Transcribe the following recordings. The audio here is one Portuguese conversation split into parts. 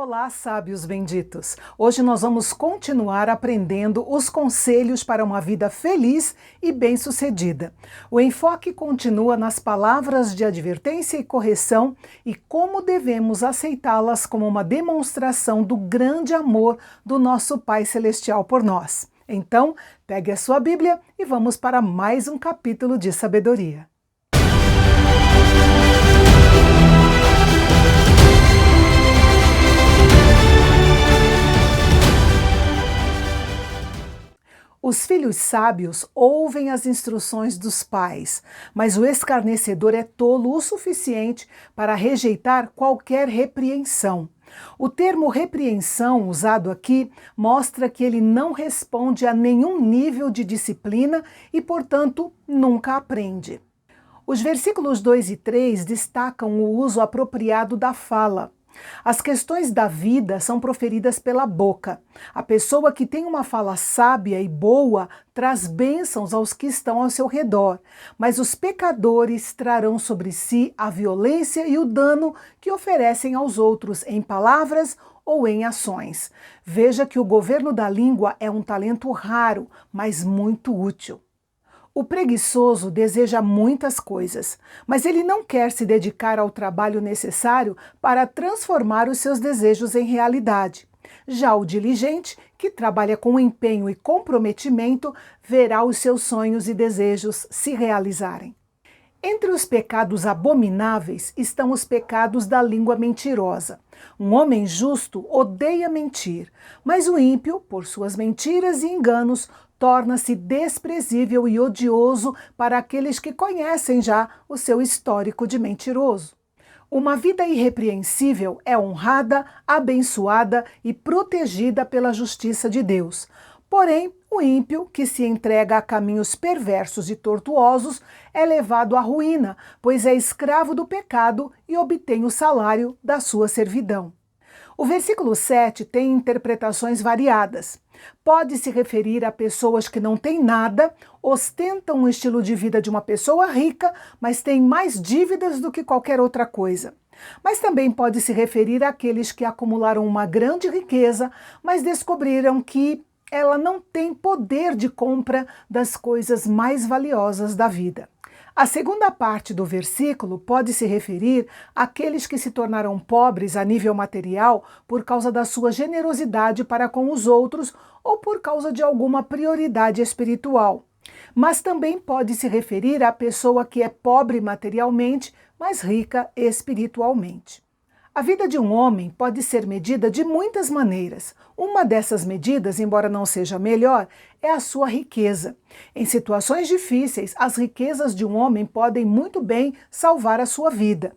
Olá, sábios benditos! Hoje nós vamos continuar aprendendo os conselhos para uma vida feliz e bem-sucedida. O enfoque continua nas palavras de advertência e correção e como devemos aceitá-las como uma demonstração do grande amor do nosso Pai Celestial por nós. Então, pegue a sua Bíblia e vamos para mais um capítulo de sabedoria. Os filhos sábios ouvem as instruções dos pais, mas o escarnecedor é tolo o suficiente para rejeitar qualquer repreensão. O termo repreensão usado aqui mostra que ele não responde a nenhum nível de disciplina e, portanto, nunca aprende. Os versículos 2 e 3 destacam o uso apropriado da fala. As questões da vida são proferidas pela boca. A pessoa que tem uma fala sábia e boa traz bênçãos aos que estão ao seu redor, mas os pecadores trarão sobre si a violência e o dano que oferecem aos outros em palavras ou em ações. Veja que o governo da língua é um talento raro, mas muito útil. O preguiçoso deseja muitas coisas, mas ele não quer se dedicar ao trabalho necessário para transformar os seus desejos em realidade. Já o diligente, que trabalha com empenho e comprometimento, verá os seus sonhos e desejos se realizarem. Entre os pecados abomináveis estão os pecados da língua mentirosa. Um homem justo odeia mentir, mas o ímpio, por suas mentiras e enganos, torna-se desprezível e odioso para aqueles que conhecem já o seu histórico de mentiroso. Uma vida irrepreensível é honrada, abençoada e protegida pela justiça de Deus. Porém, o ímpio, que se entrega a caminhos perversos e tortuosos, é levado à ruína, pois é escravo do pecado e obtém o salário da sua servidão. O versículo 7 tem interpretações variadas. Pode se referir a pessoas que não têm nada, ostentam o estilo de vida de uma pessoa rica, mas têm mais dívidas do que qualquer outra coisa. Mas também pode se referir àqueles que acumularam uma grande riqueza, mas descobriram que ela não tem poder de compra das coisas mais valiosas da vida. A segunda parte do versículo pode se referir àqueles que se tornaram pobres a nível material por causa da sua generosidade para com os outros ou por causa de alguma prioridade espiritual. Mas também pode se referir à pessoa que é pobre materialmente, mas rica espiritualmente. A vida de um homem pode ser medida de muitas maneiras. Uma dessas medidas, embora não seja melhor, é a sua riqueza. Em situações difíceis, as riquezas de um homem podem muito bem salvar a sua vida.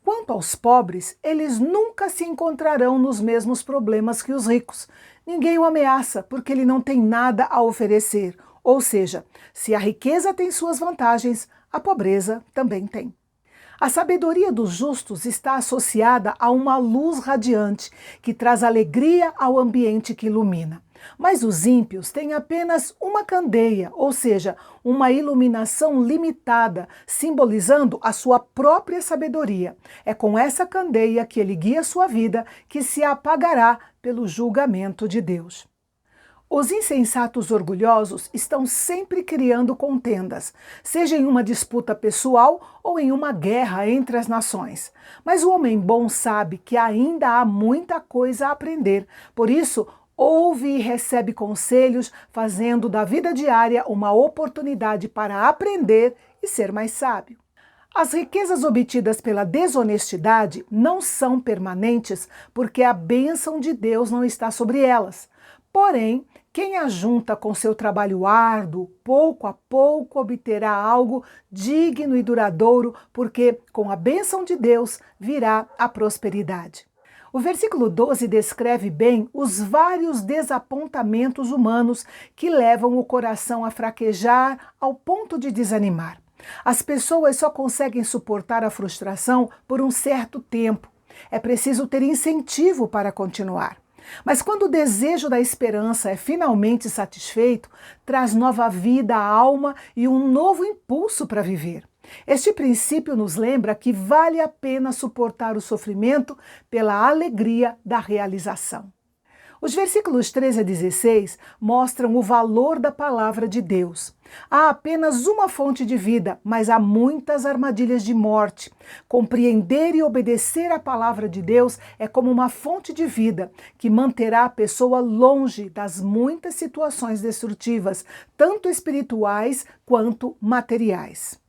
Quanto aos pobres, eles nunca se encontrarão nos mesmos problemas que os ricos. Ninguém o ameaça porque ele não tem nada a oferecer. Ou seja, se a riqueza tem suas vantagens, a pobreza também tem. A sabedoria dos justos está associada a uma luz radiante, que traz alegria ao ambiente que ilumina. Mas os ímpios têm apenas uma candeia, ou seja, uma iluminação limitada, simbolizando a sua própria sabedoria. É com essa candeia que ele guia sua vida, que se apagará pelo julgamento de Deus. Os insensatos orgulhosos estão sempre criando contendas, seja em uma disputa pessoal ou em uma guerra entre as nações. Mas o homem bom sabe que ainda há muita coisa a aprender, por isso ouve e recebe conselhos, fazendo da vida diária uma oportunidade para aprender e ser mais sábio. As riquezas obtidas pela desonestidade não são permanentes porque a bênção de Deus não está sobre elas. Porém, quem ajunta com seu trabalho árduo, pouco a pouco obterá algo digno e duradouro, porque com a bênção de Deus virá a prosperidade. O versículo 12 descreve bem os vários desapontamentos humanos que levam o coração a fraquejar ao ponto de desanimar. As pessoas só conseguem suportar a frustração por um certo tempo. É preciso ter incentivo para continuar. Mas quando o desejo da esperança é finalmente satisfeito, traz nova vida à alma e um novo impulso para viver. Este princípio nos lembra que vale a pena suportar o sofrimento pela alegria da realização. Os versículos 13 a 16 mostram o valor da palavra de Deus. Há apenas uma fonte de vida, mas há muitas armadilhas de morte. Compreender e obedecer à palavra de Deus é como uma fonte de vida que manterá a pessoa longe das muitas situações destrutivas, tanto espirituais quanto materiais.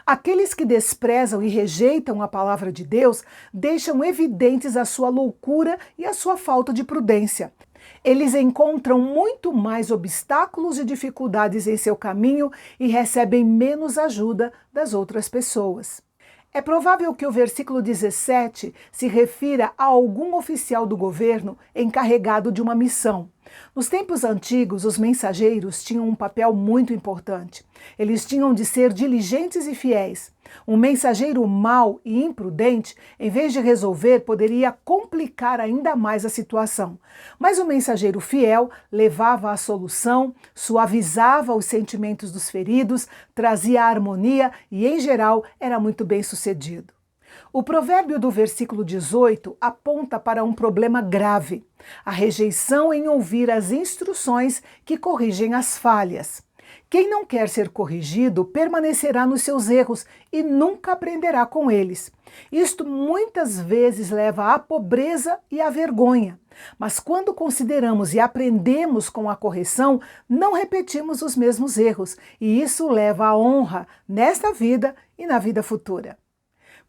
Aqueles que desprezam e rejeitam a palavra de Deus deixam evidentes a sua loucura e a sua falta de prudência. Eles encontram muito mais obstáculos e dificuldades em seu caminho e recebem menos ajuda das outras pessoas. É provável que o versículo 17 se refira a algum oficial do governo encarregado de uma missão. Nos tempos antigos, os mensageiros tinham um papel muito importante. Eles tinham de ser diligentes e fiéis. Um mensageiro mau e imprudente, em vez de resolver, poderia complicar ainda mais a situação. Mas o mensageiro fiel levava a solução, suavizava os sentimentos dos feridos, trazia harmonia e, em geral, era muito bem sucedido. O provérbio do versículo 18 aponta para um problema grave: a rejeição em ouvir as instruções que corrigem as falhas. Quem não quer ser corrigido permanecerá nos seus erros e nunca aprenderá com eles. Isto muitas vezes leva à pobreza e à vergonha. Mas quando consideramos e aprendemos com a correção, não repetimos os mesmos erros, e isso leva à honra nesta vida e na vida futura.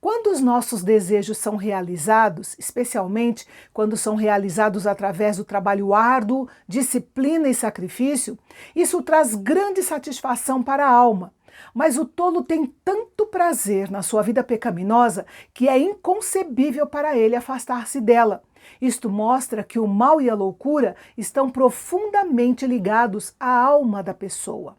Quando os nossos desejos são realizados, especialmente quando são realizados através do trabalho árduo, disciplina e sacrifício, isso traz grande satisfação para a alma. Mas o tolo tem tanto prazer na sua vida pecaminosa que é inconcebível para ele afastar-se dela. Isto mostra que o mal e a loucura estão profundamente ligados à alma da pessoa.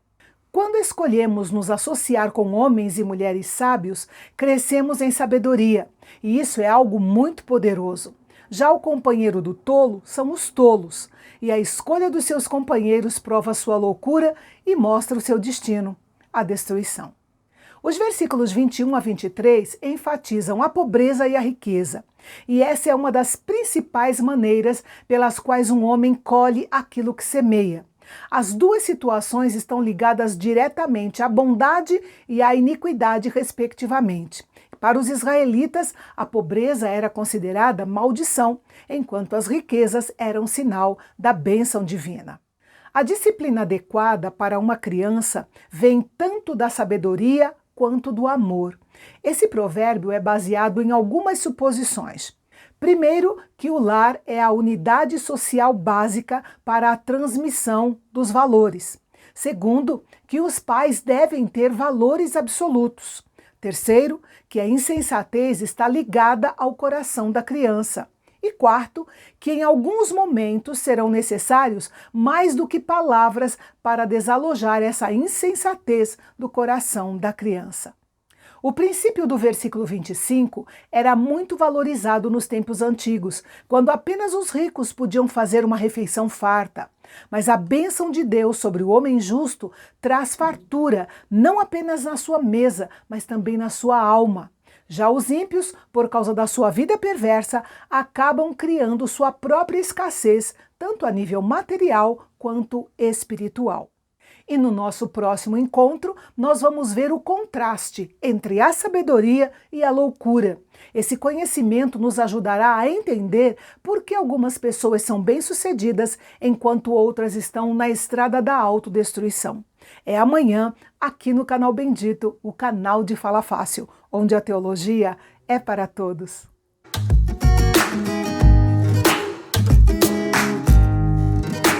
Quando escolhemos nos associar com homens e mulheres sábios, crescemos em sabedoria, e isso é algo muito poderoso. Já o companheiro do tolo são os tolos, e a escolha dos seus companheiros prova sua loucura e mostra o seu destino, a destruição. Os versículos 21 a 23 enfatizam a pobreza e a riqueza, e essa é uma das principais maneiras pelas quais um homem colhe aquilo que semeia. As duas situações estão ligadas diretamente à bondade e à iniquidade, respectivamente. Para os israelitas, a pobreza era considerada maldição, enquanto as riquezas eram sinal da bênção divina. A disciplina adequada para uma criança vem tanto da sabedoria quanto do amor. Esse provérbio é baseado em algumas suposições. Primeiro, que o lar é a unidade social básica para a transmissão dos valores. Segundo, que os pais devem ter valores absolutos. Terceiro, que a insensatez está ligada ao coração da criança. E quarto, que em alguns momentos serão necessários mais do que palavras para desalojar essa insensatez do coração da criança. O princípio do versículo 25 era muito valorizado nos tempos antigos, quando apenas os ricos podiam fazer uma refeição farta. Mas a bênção de Deus sobre o homem justo traz fartura, não apenas na sua mesa, mas também na sua alma. Já os ímpios, por causa da sua vida perversa, acabam criando sua própria escassez, tanto a nível material quanto espiritual. E no nosso próximo encontro, nós vamos ver o contraste entre a sabedoria e a loucura. Esse conhecimento nos ajudará a entender por que algumas pessoas são bem-sucedidas enquanto outras estão na estrada da autodestruição. É amanhã, aqui no Canal Bendito, o canal de Fala Fácil, onde a teologia é para todos.